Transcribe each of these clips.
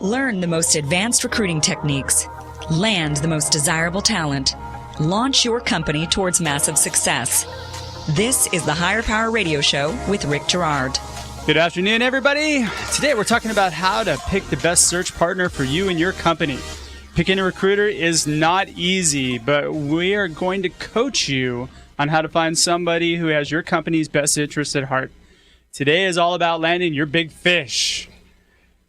Learn the most advanced recruiting techniques. Land the most desirable talent. Launch your company towards massive success. This is the Higher Power Radio Show with Rick Girard. Good afternoon, everybody. Today we're talking about how to pick the best search partner for you and your company. Picking a recruiter is not easy, but we are going to coach you on how to find somebody who has your company's best interests at heart. Today is all about landing your big fish.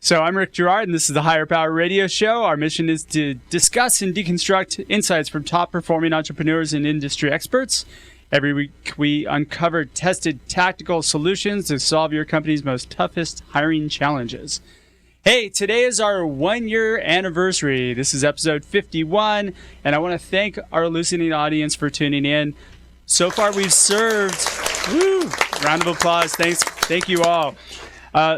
So I'm Rick Girard, and this is the Higher Power Radio Show. Our mission is to discuss and deconstruct insights from top-performing entrepreneurs and industry experts. Every week, we uncover tested tactical solutions to solve your company's most toughest hiring challenges. Hey, today is our 1-year anniversary. This is episode 51, and I want to thank our listening audience for tuning in. So far, we've served, round of applause, thank you all.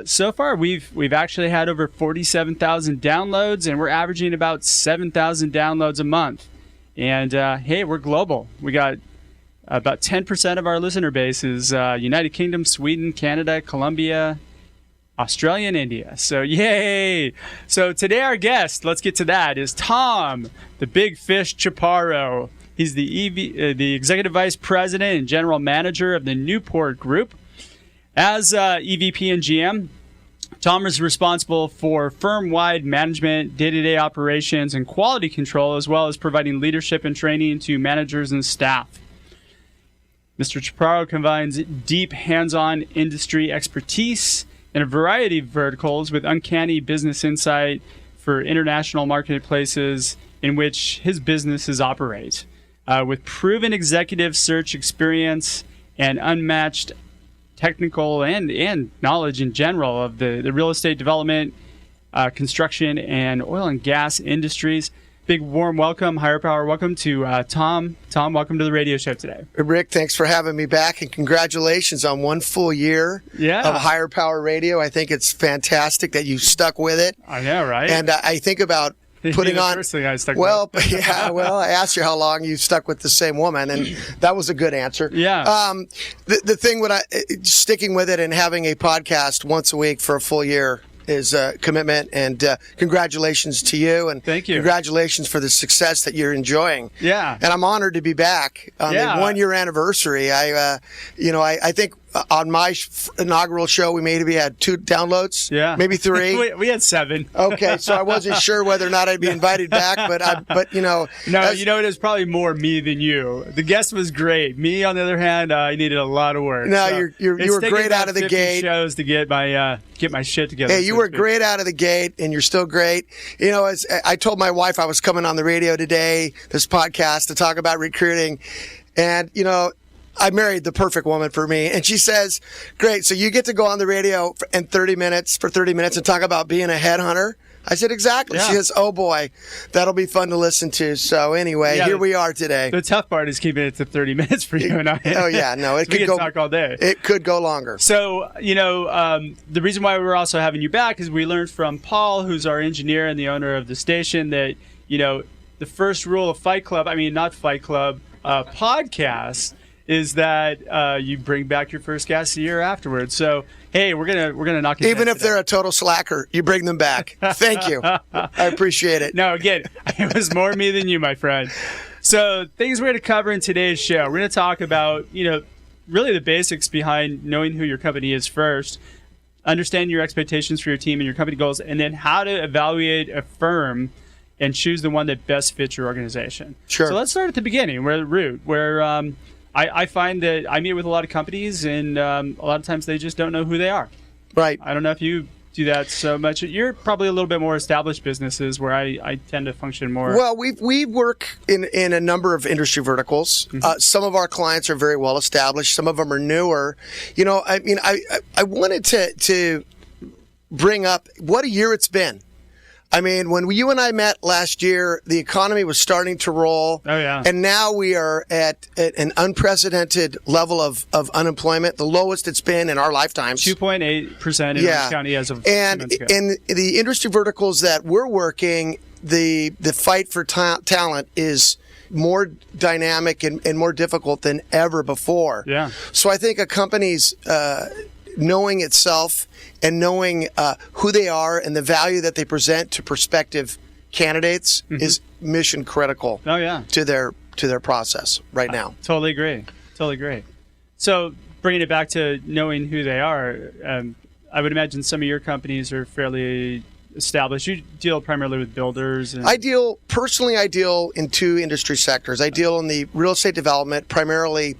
So far, we've actually had over 47,000 downloads, and we're averaging about 7,000 downloads a month. And hey, we're global. We got about 10% of our listener base is United Kingdom, Sweden, Canada, Colombia, Australia, and India. So yay! So today our guest, let's get to that, is Tom, the Big Fish Chaparro. He's the Executive Vice President and General Manager of the Newport Group. As EVP and GM, Tom is responsible for firm-wide management, day-to-day operations, and quality control, as well as providing leadership and training to managers and staff. Mr. Chaparro combines deep hands-on industry expertise in a variety of verticals with uncanny business insight for international marketplaces in which his businesses operate. With proven executive search experience and unmatched technical and knowledge in general of the real estate development, construction, and oil and gas industries. Big warm welcome, Higher Power welcome to Tom. Tom, welcome to the radio show today. Rick, thanks for having me back, and congratulations on 1 full year of Higher Power Radio. I think it's fantastic that you stuck with it. I know, right? And I think about putting on. First thing I stuck with. Yeah. Well, I asked you how long you stuck with the same woman, and that was a good answer. Yeah. The thing sticking with it and having a podcast once a week for a full year is a commitment, and congratulations to you, and thank you. Congratulations for the success that you're enjoying. Yeah. And I'm honored to be back on the 1-year anniversary. I think on my inaugural show, we maybe had 2 downloads. Yeah. Maybe 3. we had 7. Okay, so I wasn't sure whether or not I'd be invited back, but you know. No, it was probably more me than you. The guest was great. Me, on the other hand, I needed a lot of work. No, so you were great out of the gate. Shows to get my shit together. Hey, you were great out of the gate, and you're still great. You know, as I told my wife I was coming on the radio today, this podcast, to talk about recruiting, and you know, I married the perfect woman for me. And she says, great, so you get to go on the radio for 30 minutes and talk about being a headhunter? I said, exactly. Yeah. She says, oh boy, that'll be fun to listen to. So anyway, here we are today. The tough part is keeping it to 30 minutes for you and I. Oh yeah, no, it could go talk all day. It could go longer. So, you know, the reason why we're also having you back is we learned from Paul, who's our engineer and the owner of the station, that, you know, the first rule of podcast is that you bring back your first guest a year afterwards. So, hey, we're gonna knock it. Even if they're a total slacker, you bring them back. Thank you. I appreciate it. No, again, it was more me than you, my friend. So, things we're going to cover in today's show. We're going to talk about, you know, really the basics behind knowing who your company is first, understand your expectations for your team and your company goals, and then how to evaluate a firm and choose the one that best fits your organization. Sure. So let's start at the beginning, where the root, where I find that I meet with a lot of companies, and a lot of times they just don't know who they are. Right. I don't know if you do that so much. You're probably a little bit more established businesses, where I tend to function more. Well, we work in a number of industry verticals. Mm-hmm. Some of our clients are very well established. Some of them are newer. You know, I mean, I wanted to bring up what a year it's been. I mean, when you and I met last year, the economy was starting to roll. Oh, yeah. And now we are at an unprecedented level of unemployment, the lowest it's been in our lifetimes. 2.8% in Orange County as of and 2 months ago. in the industry verticals that we're working, the fight for talent is more dynamic and more difficult than ever before. Yeah. So I think a company's knowing itself and knowing who they are and the value that they present to prospective candidates is mission critical. Oh yeah, to their process right now. Totally agree. So bringing it back to knowing who they are, I would imagine some of your companies are fairly established. You deal primarily with builders. And... I deal in two industry sectors. I deal in the real estate development, primarily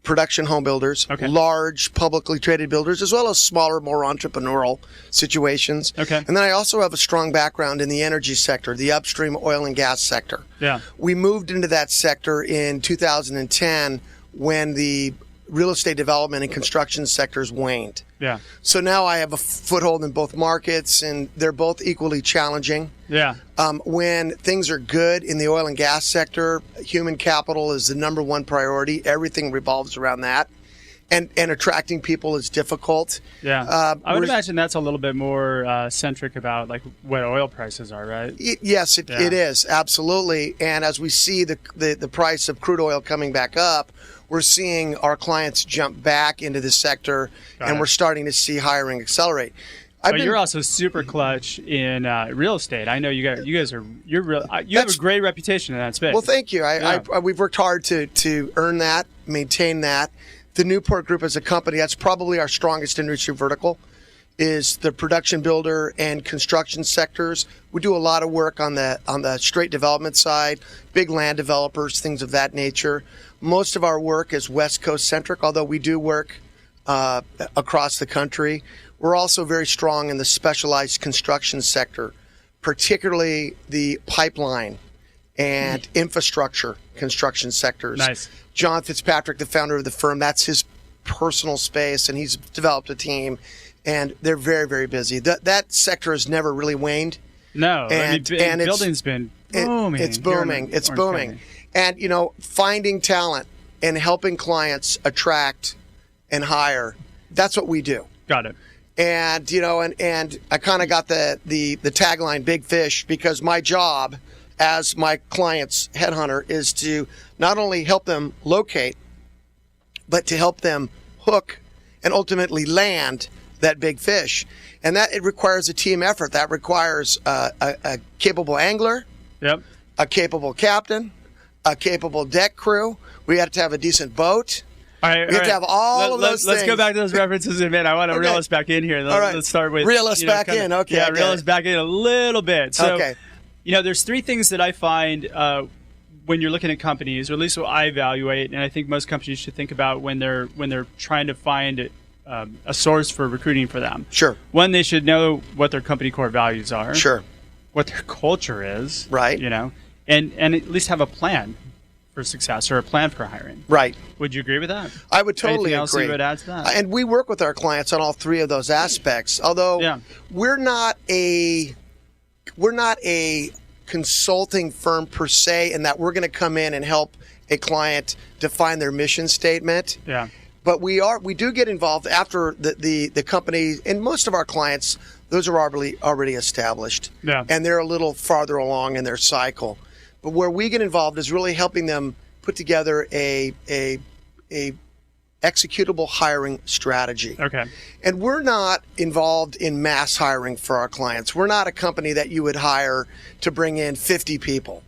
production home builders, large publicly traded builders, as well as smaller, more entrepreneurial situations. Okay. And then I also have a strong background in the energy sector, the upstream oil and gas sector. Yeah. We moved into that sector in 2010 when the real estate development and construction sectors waned. Yeah. So now I have a foothold in both markets, and they're both equally challenging. Yeah. When things are good in the oil and gas sector, human capital is the number one priority. Everything revolves around that. And attracting people is difficult. Yeah. I would imagine that's a little bit more centric about like what oil prices are, right? Yes, it is. Absolutely. And as we see the price of crude oil coming back up, we're seeing our clients jump back into the sector, and we're starting to see hiring accelerate. But you're also super clutch in real estate. I know you guys have a great reputation in that space. Well, thank you. We've worked hard to earn that, maintain that. The Newport Group as a company, that's probably our strongest industry vertical, is the production builder and construction sectors. We do a lot of work on the straight development side, big land developers, things of that nature. Most of our work is West Coast centric, although we do work across the country. We're also very strong in the specialized construction sector, particularly the pipeline and infrastructure construction sectors. Nice. John Fitzpatrick, the founder of the firm, that's his personal space, and he's developed a team, and they're very, very busy. That sector has never really waned. No, and building's been booming. It's booming. It's booming. And, finding talent and helping clients attract and hire, that's what we do. Got it. And, and I kind of got the tagline, big fish, because my job as my client's headhunter is to not only help them locate, but to help them hook and ultimately land that big fish. And that it requires a team effort. That requires a capable angler, a capable captain, a capable deck crew. We have to have a decent boat. All right, we have to have all of those things. Let's go back to those references in a minute. I want to reel us back in here. Let's start with... Reel us back in. Okay. Yeah, reel us back in a little bit. So, okay. There's three things that I find when you're looking at companies, or at least what I evaluate, and I think most companies should think about when they're trying to find a source for recruiting for them. Sure. One, they should know what their company core values are. Sure. What their culture is. Right. And at least have a plan for success or a plan for hiring. Right. Would you agree with that? I would totally Anything else agree. You would add to that? And we work with our clients on all three of those aspects. Although we're not a consulting firm per se, in that we're going to come in and help a client define their mission statement. Yeah. But we do get involved after the company, and most of our clients, those are already established. Yeah. And they're a little farther along in their cycle. But where we get involved is really helping them put together a executable hiring strategy. Okay. And we're not involved in mass hiring for our clients. We're not a company that you would hire to bring in 50 people.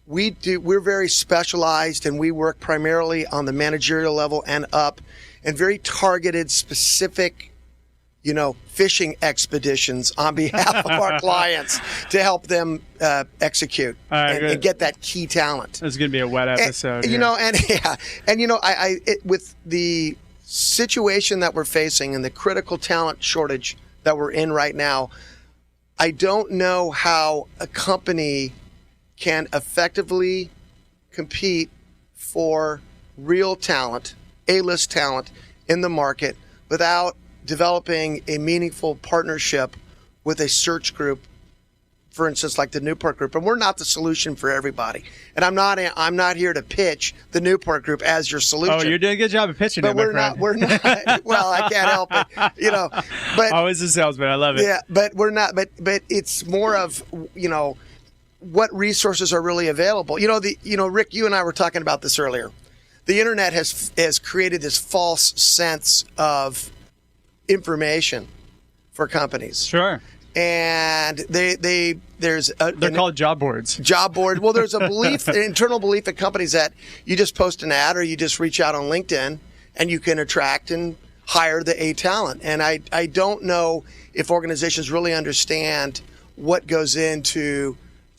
We're very specialized, and we work primarily on the managerial level and up, and very targeted, specific, fishing expeditions on behalf of our clients to help them execute and get that key talent. This is going to be a wet episode. With the situation that we're facing and the critical talent shortage that we're in right now, I don't know how a company can effectively compete for real talent, A-list talent in the market without developing a meaningful partnership with a search group, for instance, like the Newport Group. And we're not the solution for everybody. And I'm not here to pitch the Newport Group as your solution. Oh, you're doing a good job of pitching but it, we're not. Well, I can't help it, But always a salesman. I love it. Yeah, but we're not. But it's more of what resources are really available. Rick, you and I were talking about this earlier. The internet has created this false sense of information for companies. Sure. And they're called job boards. Job board. Well, there's a belief, an internal belief at companies that you just post an ad or you just reach out on LinkedIn and you can attract and hire the A talent. And I don't know if organizations really understand what goes into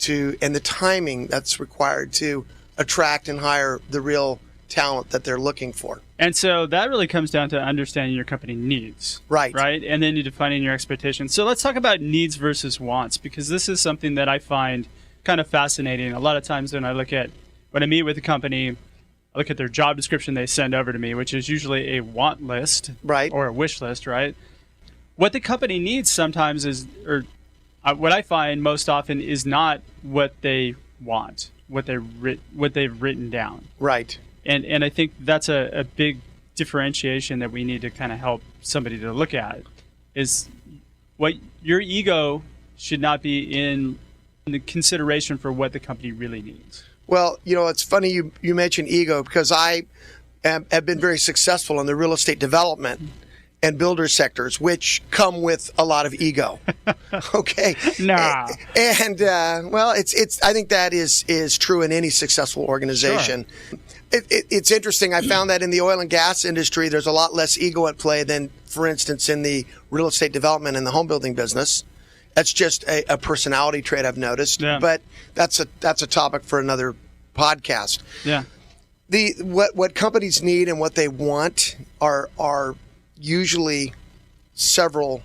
and the timing that's required to attract and hire the real talent that they're looking for. And so that really comes down to understanding your company needs. Right. Right? And then you defining your expectations. So let's talk about needs versus wants, because this is something that I find kind of fascinating. A lot of times when I meet with a company, I look at their job description they send over to me, which is usually a want list. Right. Or a wish list, right? What the company needs sometimes what I find most often is not what they want, what they've written down. Right. And I think that's a big differentiation that we need to kind of help somebody to look at, is what your ego should not be in the consideration for what the company really needs. Well, it's funny you mentioned ego, because I have been very successful in the real estate development and builder sectors, which come with a lot of ego. Okay. Nah. And it's I think that is true in any successful organization. Sure. It's interesting. I found that in the oil and gas industry, there's a lot less ego at play than, for instance, in the real estate development and the home building business. That's just a personality trait I've noticed. Yeah. But that's a topic for another podcast. Yeah. What companies need and what they want are usually several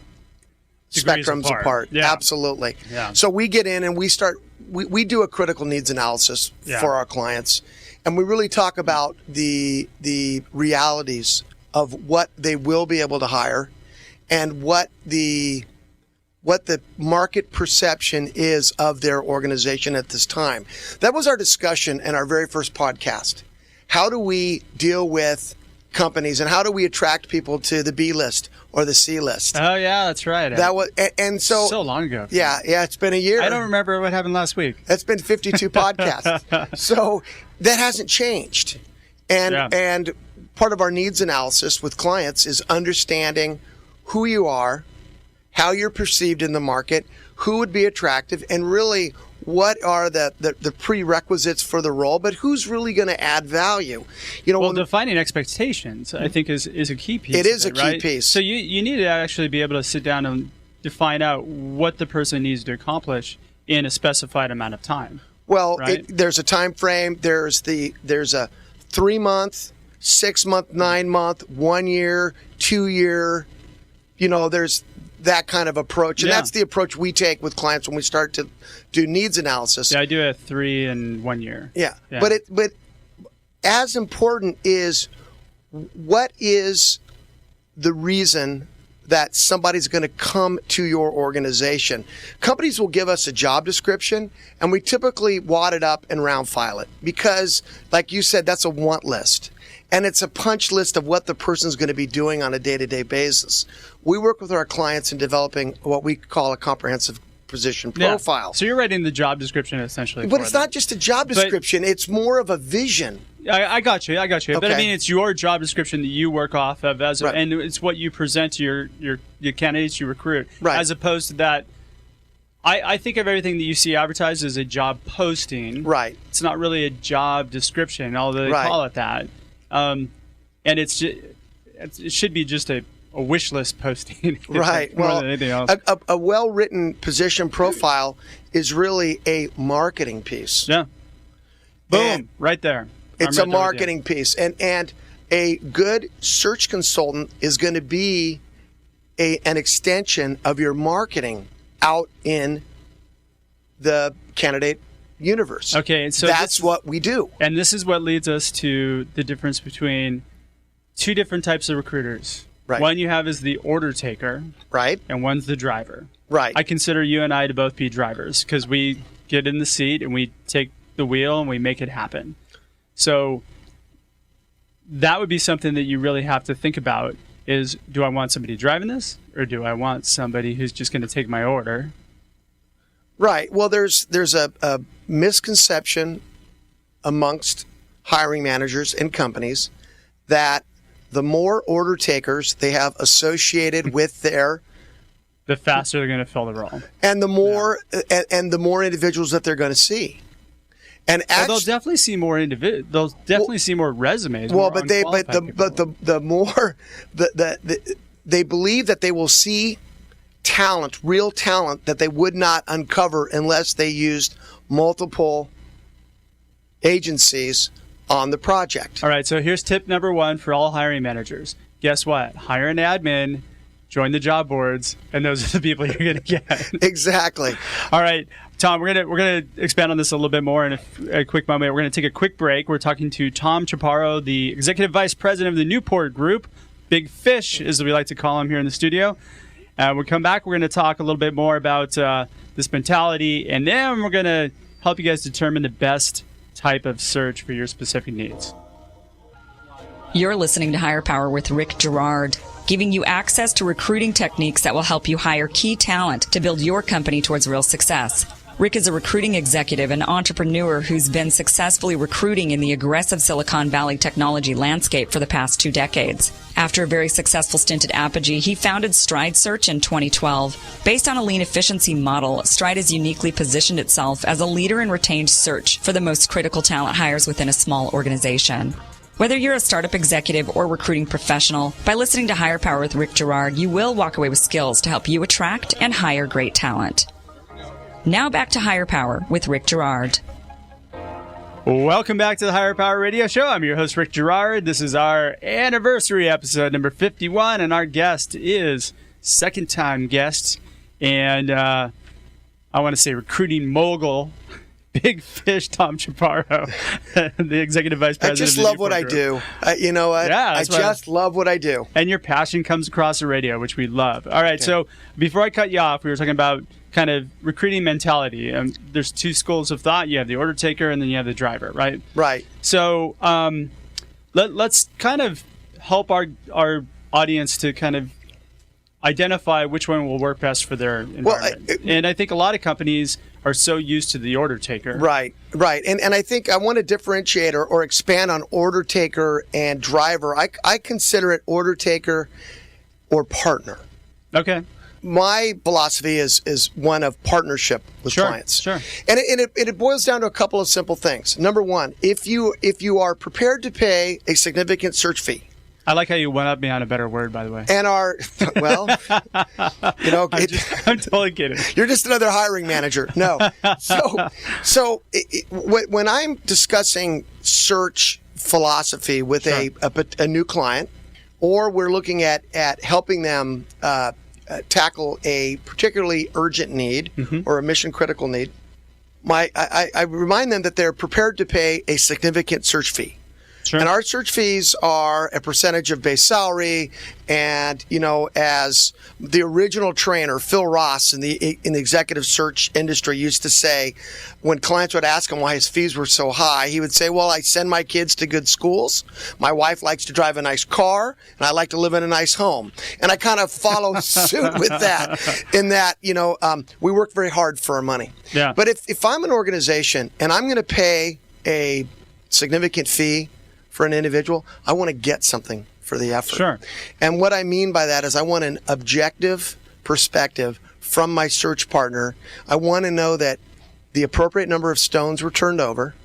Degrees spectrums apart. Yeah. Absolutely. Yeah. So we get in and we do a critical needs analysis for our clients. And we really talk about the realities of what they will be able to hire and what the market perception is of their organization at this time. That was our discussion in our very first podcast. How do we deal with companies and how do we attract people to the B list or the C list? Oh yeah, that's right. That was, and so long ago. Yeah, it's been a year. I don't remember what happened last week. That's been 52 podcasts. So that hasn't changed. And part of our needs analysis with clients is understanding who you are, how you're perceived in the market, who would be attractive, and really what are the prerequisites for the role, but who's really going to add value? Defining expectations, I think, is a key piece. It is a key right? piece. So you need to actually be able to sit down and define out what the person needs to accomplish in a specified amount of time. Well, right? There's a time frame. There's a 3-month, 6-month, 9-month, 1 year, 2 year. There's that kind of approach. And that's the approach we take with clients when we start to do needs analysis. Yeah, I do a 3 and 1 year. Yeah. But as important is what is the reason that somebody's going to come to your organization. Companies will give us a job description, and we typically wad it up and round file it because, like you said, that's a want list. And it's a punch list of what the person's going to be doing on a day-to-day basis. We work with our clients in developing what we call a comprehensive position profile. Yeah. So you're writing the job description essentially. But it's not just a job description. It's more of a vision. I got you. Okay. But I mean, it's your job description that you work off of, Right. and it's what you present to your candidates you recruit, right. As opposed to that. I think of everything that you see advertised as a job posting. Right. It's not really a job description, although they call it that. And it should be just a wish list posting. Right. More well, than anything else. A well-written position profile is really a marketing piece. Yeah. Boom. And right there. It's a marketing piece. And a good search consultant is going to be an extension of your marketing out in the candidate universe. Okay, so that's what we do. And this is what leads us to the difference between two different types of recruiters. Right. One you have is the order taker. Right. And one's the driver. Right. I consider you and I to both be drivers because we get in the seat and we take the wheel and we make it happen. So that would be something that you really have to think about is, do I want somebody driving this or do I want somebody who's just going to take my order? Right. Well, there's a misconception amongst hiring managers and companies that the more order takers they have associated with their, the faster they're going to fill the role, and the more and the more individuals that they're going to see. And they'll definitely see more They'll definitely see more resumes. Well, more the more they believe that they will see talent, real talent that they would not uncover unless they used multiple agencies on the project. All right, so here's tip number 1 for all hiring managers. Guess what? Hire an admin, join the job boards, and those are the people you're going to get. Exactly. All right, Tom, we're gonna expand on this a little bit more in a quick moment. We're going to take a quick break. We're talking to Tom Chaparro, the Executive Vice President of the Newport Group. Big Fish, as we like to call him here in the studio. When we come back, we're going to talk a little bit more about this mentality, and then we're going to help you guys determine the best type of search for your specific needs. You're listening to Higher Power with Rick Girard, giving you access to recruiting techniques that will help you hire key talent to build your company towards real success. Rick is a recruiting executive and entrepreneur who's been successfully recruiting in the aggressive Silicon Valley technology landscape for the past 2 decades. After a very successful stint at Apogee, he founded Stride Search in 2012. Based on a lean efficiency model, Stride has uniquely positioned itself as a leader in retained search for the most critical talent hires within a small organization. Whether you're a startup executive or recruiting professional, by listening to Higher Power with Rick Girard, you will walk away with skills to help you attract and hire great talent. Now back to Higher Power with Rick Girard. Welcome back to the Higher Power Radio Show. I'm your host, Rick Girard. This is our anniversary episode, number 51, and our guest is second-time guest, and I want to say recruiting mogul, Big Fish, Tom Chaparro, the Executive Vice President. I just love what I do. You know what? Yeah, I just love what I do. And your passion comes across the radio, which we love. All right, So before I cut you off, we were talking about kind of recruiting mentality. There's 2 schools of thought. You have the order taker and then you have the driver, right? Right. So let's kind of help our audience to kind of identify which one will work best for their environment. And I think a lot of companies are so used to the order taker. Right. And I think I want to differentiate or expand on order taker and driver. I consider it order taker or partner. Okay. My philosophy is one of partnership with clients. Sure. And it boils down to a couple of simple things. Number 1, if you are prepared to pay a significant search fee. I like how you went up me on a better word, by the way. And I'm totally kidding. You're just another hiring manager. No. So when I'm discussing search philosophy with a new client, or we're looking at helping them tackle a particularly urgent need or a mission critical need, I remind them that they're prepared to pay a significant search fee. Sure. And our search fees are a percentage of base salary. And, as the original trainer, Phil Ross, in the executive search industry used to say, when clients would ask him why his fees were so high, he would say, well, I send my kids to good schools. My wife likes to drive a nice car, and I like to live in a nice home. And I kind of follow suit with that in that, we work very hard for our money. Yeah. But if I'm an organization and I'm going to pay a significant fee for an individual, I want to get something for the effort. Sure. And what I mean by that is I want an objective perspective from my search partner. I want to know that the appropriate number of stones were turned over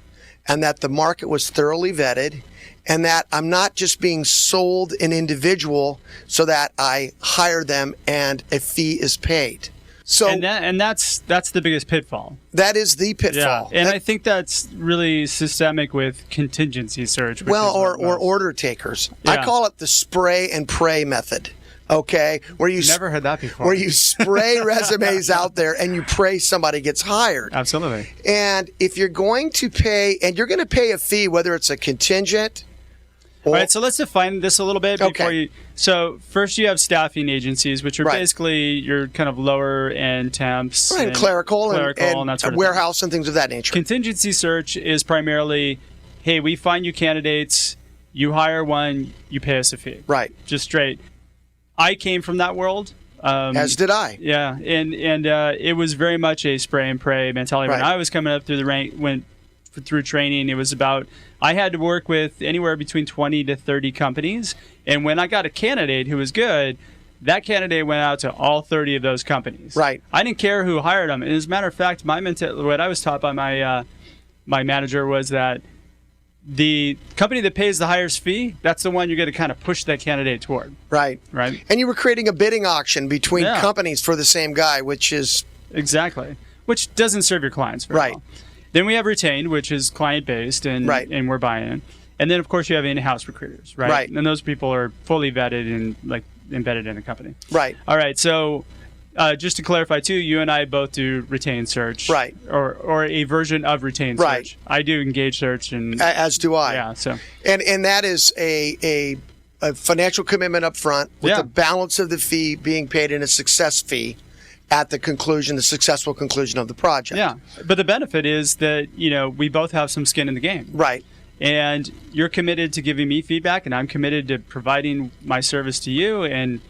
and that the market was thoroughly vetted and that I'm not just being sold an individual so that I hire them and a fee is paid. So and that's the biggest pitfall. That is the pitfall. Yeah. And I think that's really systemic with contingency search. Or order takers. Yeah. I call it the spray and pray method. Okay, Never heard that before. Where you spray resumes out there and you pray somebody gets hired. Absolutely. And if you're going to pay, and you're going to pay a fee, whether it's a contingent. All right, so let's define this a little bit before Okay. So first you have staffing agencies, which are basically your kind of lower end temps. Right, and clerical and that sort of warehouse and things of that nature. Contingency search is primarily, hey, we find you candidates, you hire one, you pay us a fee. Right. Just straight. I came from that world. As did I. Yeah, and it was very much a spray and pray mentality. Right. When I was coming up through the rank, through training. It was about, I had to work with anywhere between 20 to 30 companies. And when I got a candidate who was good, that candidate went out to all 30 of those companies. Right. I didn't care who hired them. And as a matter of fact, what I was taught by my manager was that the company that pays the highest fee, that's the one you're going to kind of push that candidate toward. Right. Right. And you were creating a bidding auction between companies for the same guy, which is... Exactly. Which doesn't serve your clients very well. Then we have retained, which is client-based, and we're buying. And then, of course, you have in-house recruiters, right? Right. And those people are fully vetted and embedded in the company. Right. All right. So just to clarify, too, you and I both do retained search. Right. Or a version of retained search. I do engage search. And as do I. Yeah. So. And that is a financial commitment up front with the balance of the fee being paid in a success fee at the successful conclusion of the project. Yeah. But the benefit is that, we both have some skin in the game. Right. And you're committed to giving me feedback, and I'm committed to providing my service to you. And,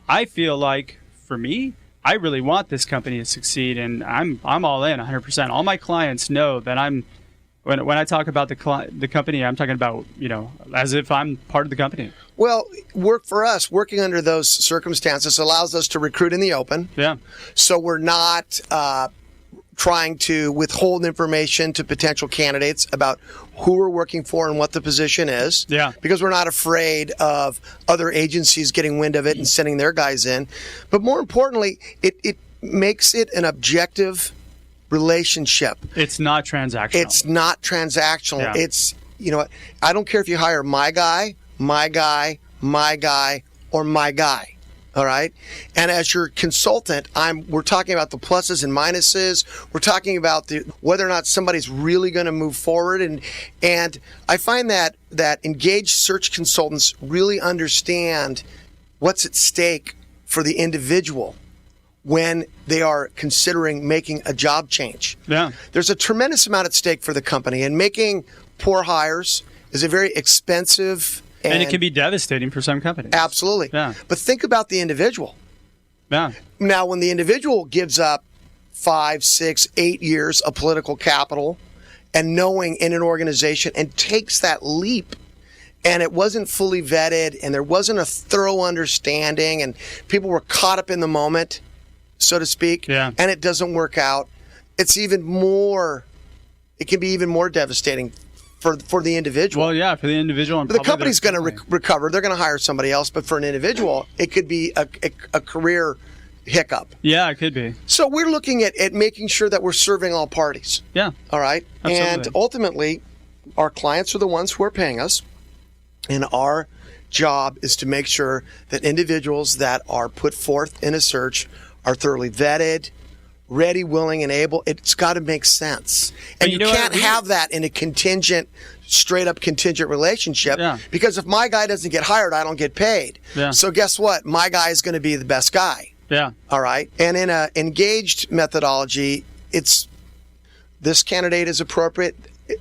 I feel like, for me, I really want this company to succeed, and I'm all in 100%. All my clients know that when I talk about the company, I'm talking about, as if I'm part of the company. Well, working under those circumstances allows us to recruit in the open. Yeah. So we're not trying to withhold information to potential candidates about who we're working for and what the position is. Yeah. Because we're not afraid of other agencies getting wind of it and sending their guys in. But more importantly, it makes it an objective relationship. It's not transactional. It's not transactional. Yeah. It's, I don't care if you hire my guy, or my guy. All right. And as your consultant, we're talking about the pluses and minuses. We're talking about whether or not somebody's really going to move forward. And I find that engaged search consultants really understand what's at stake for the individual when they are considering making a job change. Yeah. There's a tremendous amount at stake for the company, and making poor hires is a very expensive and it can be devastating for some companies. Absolutely. Yeah. But think about the individual. Yeah. Now, when the individual gives up 5, 6, 8 years of political capital and knowing in an organization and takes that leap, and it wasn't fully vetted and there wasn't a thorough understanding and people were caught up in the moment, so to speak, and it doesn't work out, it can be even more devastating for the individual. Well, yeah, for the individual. And the company's going to recover. They're going to hire somebody else. But for an individual, it could be a career hiccup. Yeah, it could be. So we're looking at making sure that we're serving all parties. Yeah. All right. Absolutely. And ultimately, our clients are the ones who are paying us. And our job is to make sure that individuals that are put forth in a search are thoroughly vetted, ready, willing, and able. It's got to make sense. And you can't have that in a straight up contingent relationship, because if my guy doesn't get hired, I don't get paid. Yeah. So guess what? My guy is going to be the best guy. Yeah. All right. And in an engaged methodology, it's this candidate is appropriate.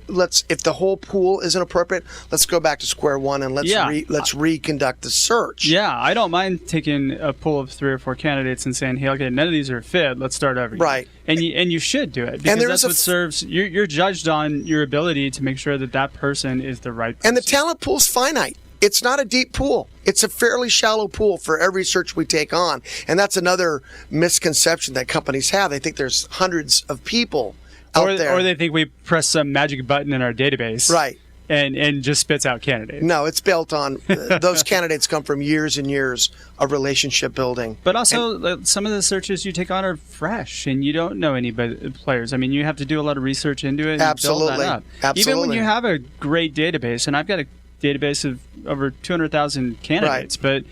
If the whole pool isn't appropriate, let's go back to square one and let's reconduct the search. Yeah, I don't mind taking a pool of 3 or 4 candidates and saying, hey, okay, none of these are fit. Let's start over. Right. And you should do it, because that's what serves. You're judged on your ability to make sure that person is the right person. And the talent pool's finite. It's not a deep pool. It's a fairly shallow pool for every search we take on. And that's another misconception that companies have. They think there's hundreds of people out there. Or they think we press some magic button in our database. Right. And just spits out candidates. No, it's built on those candidates come from years and years of relationship building. But also, some of the searches you take on are fresh, and you don't know any players. I mean, you have to do a lot of research into it and build that up. Absolutely. Even when you have a great database, and I've got a database of over 200,000 candidates, but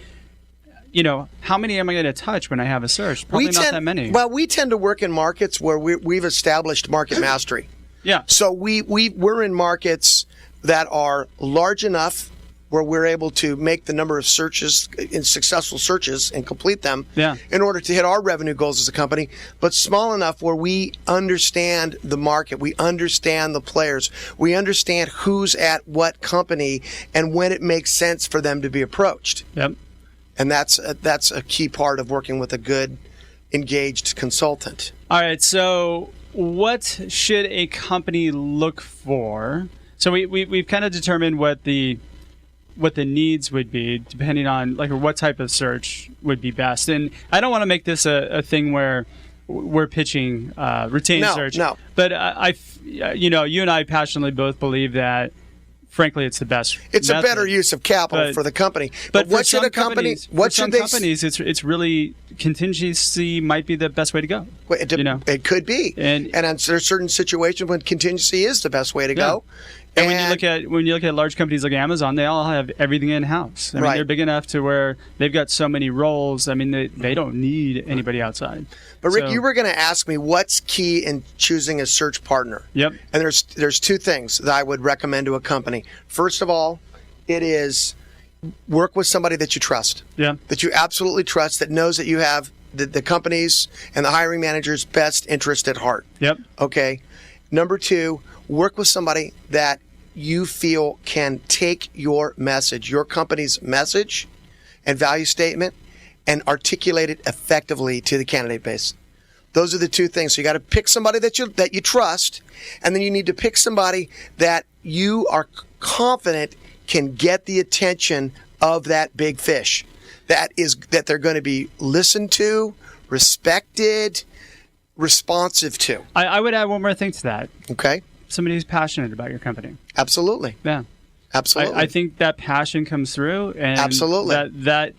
how many am I going to touch when I have a search? Probably not that many. Well, we tend to work in markets where we've established market mastery. Yeah. So we're in markets that are large enough where we're able to make the number of searches, in successful searches, and complete them in order to hit our revenue goals as a company, but small enough where we understand the market, we understand the players, we understand who's at what company and when it makes sense for them to be approached. Yep. And that's a key part of working with a good, engaged consultant. All right, so what should a company look for? So we've kind of determined what the needs would be, depending on like what type of search would be best. And I don't want to make this a thing where we're pitching retained search. No. But you and I passionately both believe that, frankly, it's the best. It's method. a better use of capital for the company. But what should a company? What should they? Companies, it's really contingency might be the best way to go. It could be, and there's certain situations when contingency is the best way to go. And when you look at large companies like Amazon, they all have everything in house. I mean, they're big enough to where they've got so many roles. I mean, they don't need anybody outside. But Rick, you were going to ask me what's key in choosing a search partner. Yep. And there's two things that I would recommend to a company. First of all, it is work with somebody that you trust. Yeah. That you absolutely trust, that knows that you have the company's and the hiring manager's best interest at heart. Yep. Okay. Number two, work with somebody that you feel can take your message, your company's message and value statement, and articulate it effectively to the candidate base. Those are the two things. So you got to pick somebody that you trust, and then you need to pick somebody that you are confident can get the attention of that big fish. That they're going to be listened to, respected, responsive to. I would add one more thing to that. Okay. Somebody who's passionate about your company. Absolutely. Yeah. Absolutely. I think that passion comes through, and absolutely.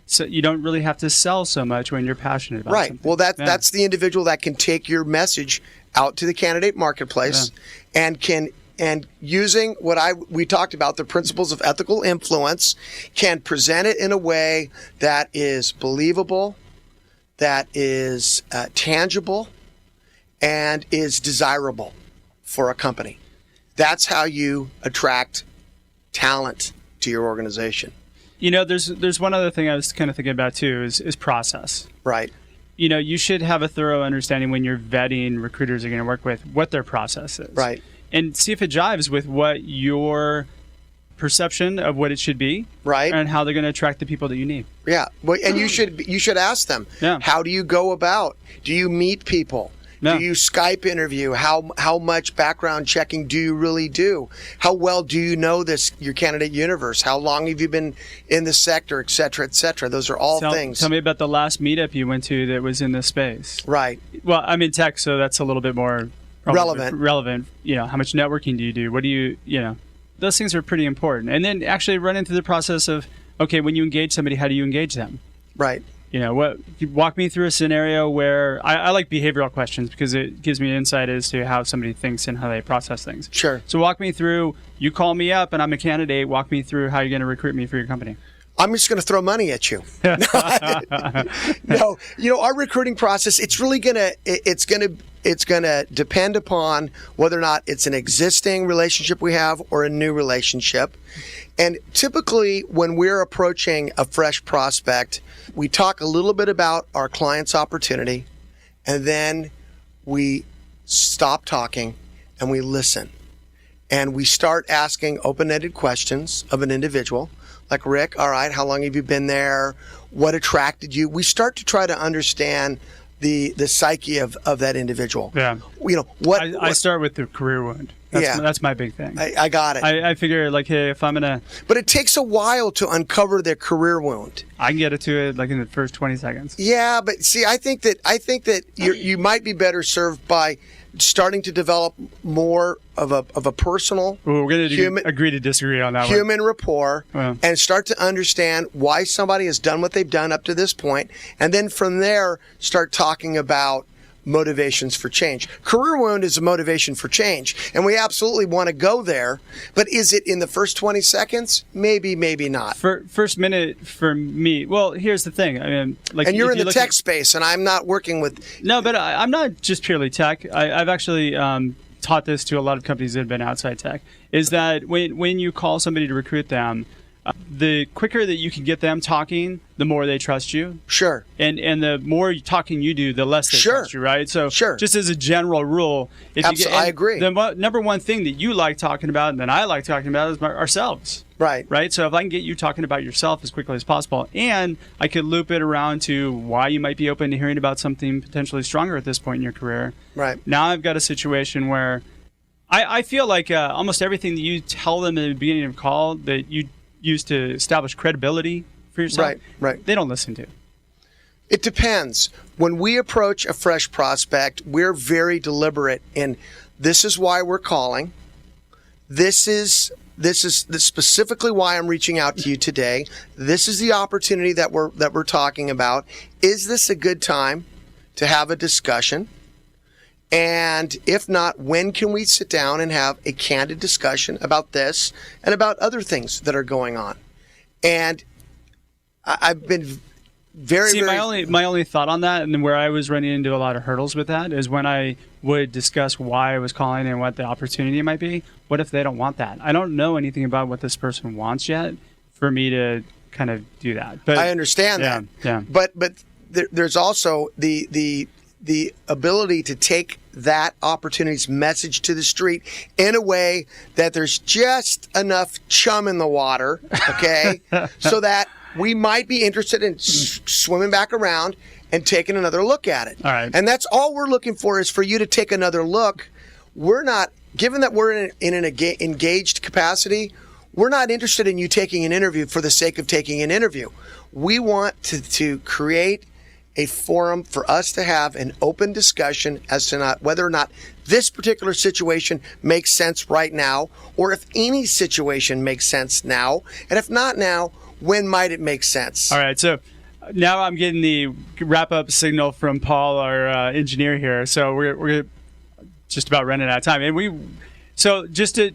So you don't really have to sell so much when you're passionate about something. Well, that's the individual that can take your message out to the candidate marketplace and using what we talked about, the principles of ethical influence, can present it in a way that is believable, that is tangible, and is desirable for a company. That's how you attract talent to your organization. There's one other thing I was kind of thinking about too is process. Right. You should have a thorough understanding when you're vetting recruiters you're going to work with what their process is. Right. And see if it jives with what your perception of what it should be. Right. And how they're going to attract the people that you need. Yeah. Well, and you should ask them. Yeah. How do you go about? Do you meet people? No. Do you Skype interview? How much background checking do you really do? How well do you know your candidate universe? How long have you been in the sector, et cetera, et cetera? Those are all things. Tell me about the last meetup you went to that was in this space. Right. Well, I'm in tech, so that's a little bit more relevant. How much networking do you do? What do you those things are pretty important. And then actually run into the process of, okay, when you engage somebody, how do you engage them? Right. Walk me through a scenario where I like behavioral questions because it gives me insight as to how somebody thinks and how they process things. Sure. So walk me through, you call me up and I'm a candidate, walk me through how you're going to recruit me for your company. I'm just going to throw money at you. No, our recruiting process, it's going to depend upon whether or not it's an existing relationship we have or a new relationship. And typically when we're approaching a fresh prospect, we talk a little bit about our client's opportunity, and then we stop talking and we listen. And we start asking open-ended questions of an individual. Like, Rick, all right, how long have you been there? What attracted you? We start to try to understand the psyche of that individual. Yeah. I start with the career wound. That's my big thing. I got it. I figure, like, hey, if I'm going to... But it takes a while to uncover their career wound. I can get it to it, like, in the first 20 seconds. Yeah, but see, I think that you might be better served by starting to develop more of a personal. Ooh, we're going to agree to disagree on that human rapport, and start to understand why somebody has done what they've done up to this point, and then from there start talking about motivations for change. Career wound is a motivation for change, and we absolutely want to go there, but is it in the first 20 seconds? Maybe not. First minute for me, well, here's the thing. I mean, like, and you're in the tech space, and I'm not working with... No, but I'm not just purely tech. I've actually taught this to a lot of companies that have been outside tech, is that when you call somebody to recruit them, The quicker that you can get them talking, the more they trust you. Sure. And the more talking you do, the less they trust you, right? So just as a general rule, I agree. The number one thing that you like talking about and that I like talking about is ourselves. Right. So if I can get you talking about yourself as quickly as possible, and I could loop it around to why you might be open to hearing about something potentially stronger at this point in your career. Right. Now I've got a situation where I feel like almost everything that you tell them at the beginning of a call that you use to establish credibility for yourself, right. They don't listen to. It depends. When we approach a fresh prospect, we're very deliberate in this is why we're calling. This is specifically why I'm reaching out to you today. This is the opportunity that we're talking about. Is this a good time to have a discussion? And if not, when can we sit down and have a candid discussion about this and about other things that are going on? And I've been very my only thought on that, and where I was running into a lot of hurdles with that, is when I would discuss why I was calling and what the opportunity might be. What if they don't want that? I don't know anything about what this person wants yet for me to kind of do that. But I understand that. Yeah. But there's also the ability to take that opportunity's message to the street in a way that there's just enough chum in the water, okay, so that we might be interested in swimming back around and taking another look at it. All right. And that's all we're looking for, is for you to take another look. We're not, given that we're in an engaged capacity, we're not interested in you taking an interview for the sake of taking an interview. We want to create a forum for us to have an open discussion as to whether or not this particular situation makes sense right now, or if any situation makes sense now, and if not now, when might it make sense? All right, so now I'm getting the wrap-up signal from Paul, our engineer here. So we're just about running out of time, and so just to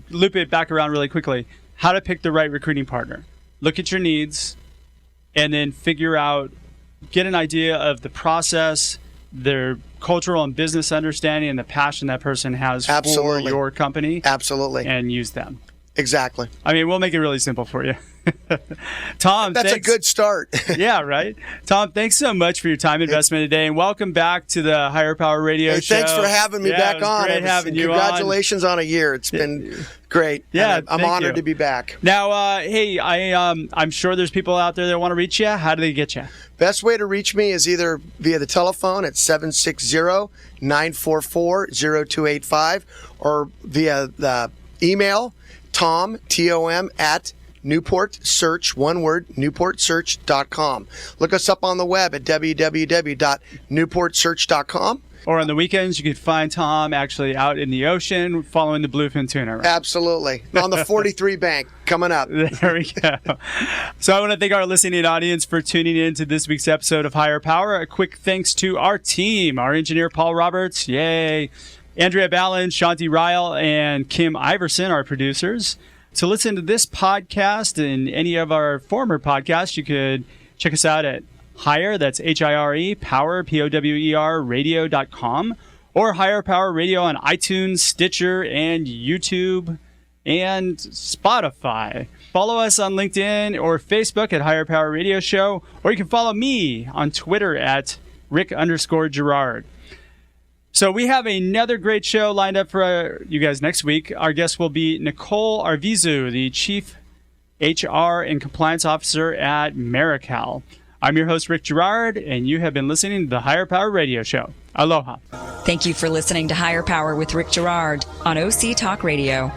loop it back around really quickly, how to pick the right recruiting partner. Look at your needs, and then get an idea of the process, their cultural and business understanding, and the passion that person has for your company. Absolutely. And use them. Exactly. I mean, we'll make it really simple for you. Tom, that's thanks. A good start. Yeah, right. Tom, thanks so much for your time investment today, and welcome back to the Higher Power Radio Show. Thanks for having me back on. Great having you Congratulations on a year. It's been great. Yeah, I'm honored to be back. Now, hey, I'm sure there's people out there that want to reach you. How do they get you? Best way to reach me is either via the telephone at 760-944-0285 or via the email, Tom, T-O-M, at Newport Search, one word, newportsearch.com. Look us up on the web at www.newportsearch.com. Or on the weekends, you can find Tom actually out in the ocean following the bluefin tuna. Right? Absolutely. On the 43 bank coming up. There we go. So I want to thank our listening audience for tuning in to this week's episode of Higher Power. A quick thanks to our team, our engineer, Paul Roberts. Yay. Andrea Ballin, Shanti Ryle, and Kim Iverson, our producers. To listen to this podcast and any of our former podcasts, you could check us out at Higher, that's H-I-R-E, Power, P-O-W-E-R, radio.com, or Higher Power Radio on iTunes, Stitcher, and YouTube, and Spotify. Follow us on LinkedIn or Facebook at Higher Power Radio Show, or you can follow me on Twitter at Rick_Gerard. So we have another great show lined up for you guys next week. Our guest will be Nicole Arvizu, the Chief HR and Compliance Officer at Marical. I'm your host, Rick Gerard, and you have been listening to the Higher Power Radio Show. Aloha. Thank you for listening to Higher Power with Rick Gerard on OC Talk Radio.